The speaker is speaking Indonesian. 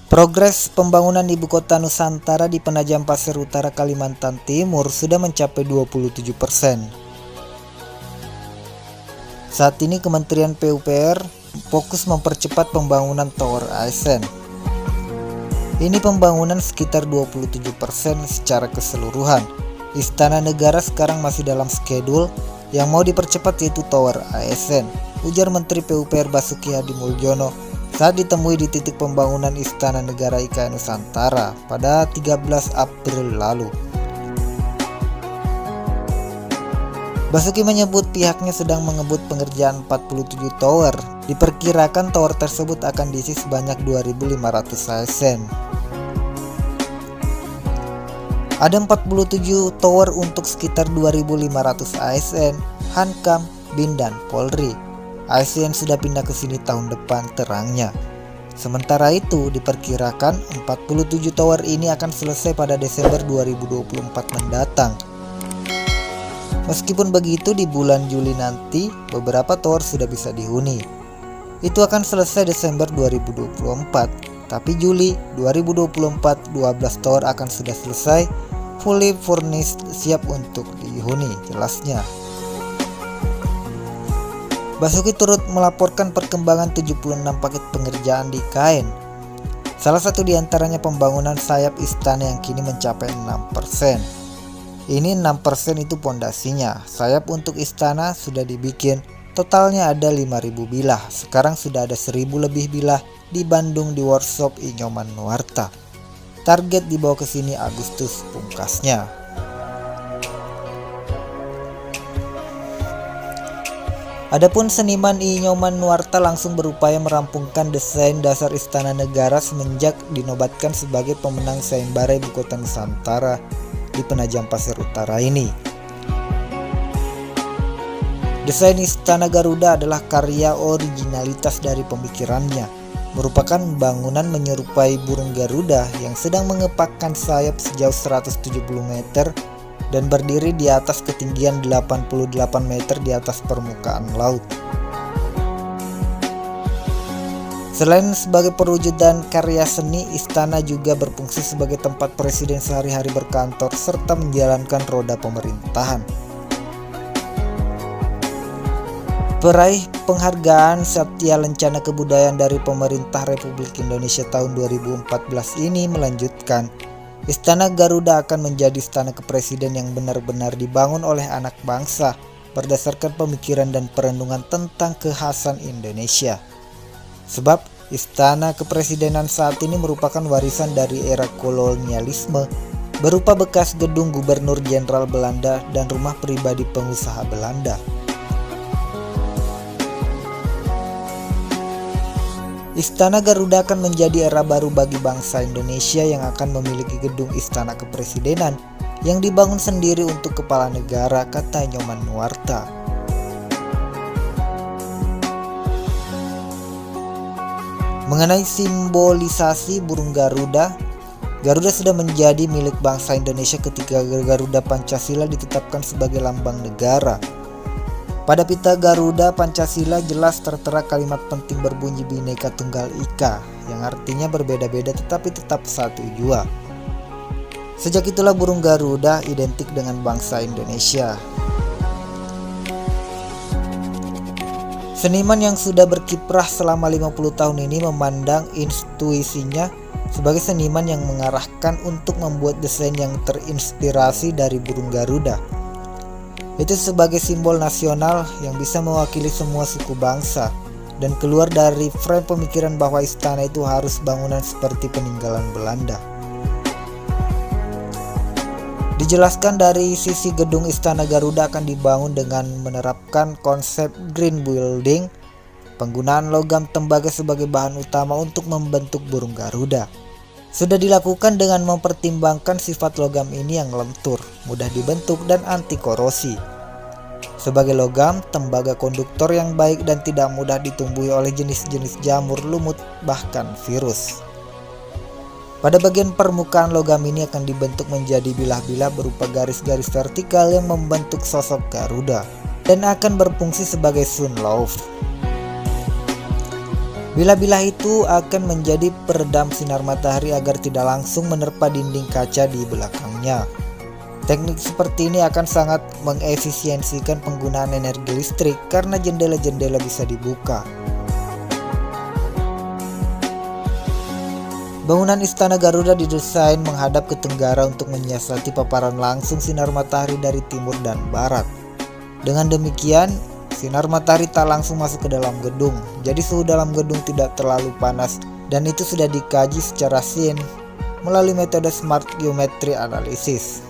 Progres pembangunan ibu kota Nusantara di Penajam Pasir Utara, Kalimantan Timur sudah mencapai 27%. Saat ini Kementerian PUPR fokus mempercepat pembangunan Tower ASN. Ini pembangunan sekitar 27% secara keseluruhan. Istana Negara sekarang masih dalam schedule yang mau dipercepat, yaitu Tower ASN, ujar Menteri PUPR Basuki Hadi Mulyono saat ditemui di titik pembangunan Istana Negara IKN Nusantara pada 13 April lalu. Basuki menyebut pihaknya sedang mengebut pengerjaan 47 tower. Diperkirakan tower tersebut akan diisi sebanyak 2.500 ASN. Ada 47 tower untuk sekitar 2.500 ASN, Hankam, BIN, dan Polri. ASN sudah pindah ke sini tahun depan, terangnya. Sementara itu, diperkirakan 47 tower ini akan selesai pada Desember 2024 mendatang. Meskipun begitu, di bulan Juli nanti beberapa tower sudah bisa dihuni. Itu akan selesai Desember 2024, tapi Juli 2024 12 tower akan sudah selesai, fully furnished, siap untuk dihuni, jelasnya. Basuki turut melaporkan perkembangan 76 paket pengerjaan di IKN. Salah satu diantaranya pembangunan sayap istana yang kini mencapai 6%. Ini 6% itu pondasinya. Sayap untuk istana sudah dibikin, totalnya ada 5.000 bilah. Sekarang sudah ada 1.000 lebih bilah di Bandung di workshop Inyoman Nuarta. Target dibawa ke sini Agustus pungkasnya. Adapun seniman Inyoman Nuarta langsung berupaya merampungkan desain dasar Istana Negara semenjak dinobatkan sebagai pemenang sayembara Ibu Kota Nusantara di Penajam Pasir Utara ini. Desain Istana Garuda adalah karya originalitas dari pemikirannya, merupakan bangunan menyerupai burung Garuda yang sedang mengepakkan sayap sejauh 170 meter dan berdiri di atas ketinggian 88 meter di atas permukaan laut. Selain sebagai perwujudan karya seni, istana juga berfungsi sebagai tempat presiden sehari-hari berkantor serta menjalankan roda pemerintahan. Peraih penghargaan Satya Lencana Kebudayaan dari Pemerintah Republik Indonesia tahun 2014 ini melanjutkan, Istana Garuda akan menjadi istana kepresiden yang benar-benar dibangun oleh anak bangsa berdasarkan pemikiran dan perenungan tentang kekhasan Indonesia. Sebab istana kepresidenan saat ini merupakan warisan dari era kolonialisme berupa bekas gedung Gubernur Jenderal Belanda dan rumah pribadi pengusaha Belanda. Istana Garuda akan menjadi era baru bagi bangsa Indonesia yang akan memiliki gedung istana kepresidenan yang dibangun sendiri untuk kepala negara, kata Inyoman Nuarta. Mengenai simbolisasi burung Garuda, Garuda sudah menjadi milik bangsa Indonesia ketika Garuda Pancasila ditetapkan sebagai lambang negara. Pada pita Garuda Pancasila jelas tertera kalimat penting berbunyi Bhinneka Tunggal Ika, yang artinya berbeda-beda tetapi tetap satu jua. Sejak itulah burung Garuda identik dengan bangsa Indonesia. Seniman yang sudah berkiprah selama 50 tahun ini memandang intuisinya sebagai seniman yang mengarahkan untuk membuat desain yang terinspirasi dari burung Garuda. Itu sebagai simbol nasional yang bisa mewakili semua suku bangsa dan keluar dari frame pemikiran bahwa istana itu harus bangunan seperti peninggalan Belanda. Dijelaskan dari sisi gedung Istana Garuda akan dibangun dengan menerapkan konsep green building, penggunaan logam tembaga sebagai bahan utama untuk membentuk burung Garuda. Sudah dilakukan dengan mempertimbangkan sifat logam ini yang lentur, mudah dibentuk dan anti korosi. Sebagai logam, tembaga konduktor yang baik dan tidak mudah ditumbuhi oleh jenis-jenis jamur, lumut, bahkan virus. Pada bagian permukaan logam ini akan dibentuk menjadi bilah-bilah berupa garis-garis vertikal yang membentuk sosok Garuda dan akan berfungsi sebagai sunroof. Bilah-bilah itu akan menjadi peredam sinar matahari agar tidak langsung menerpa dinding kaca di belakangnya. Teknik seperti ini akan sangat mengefisiensikan penggunaan energi listrik karena jendela-jendela bisa dibuka. Bangunan Istana Garuda didesain menghadap ke tenggara untuk menyiasati paparan langsung sinar matahari dari timur dan barat. Dengan demikian, sinar matahari tak langsung masuk ke dalam gedung, jadi suhu dalam gedung tidak terlalu panas, dan itu sudah dikaji secara sains melalui metode Smart Geometry Analysis.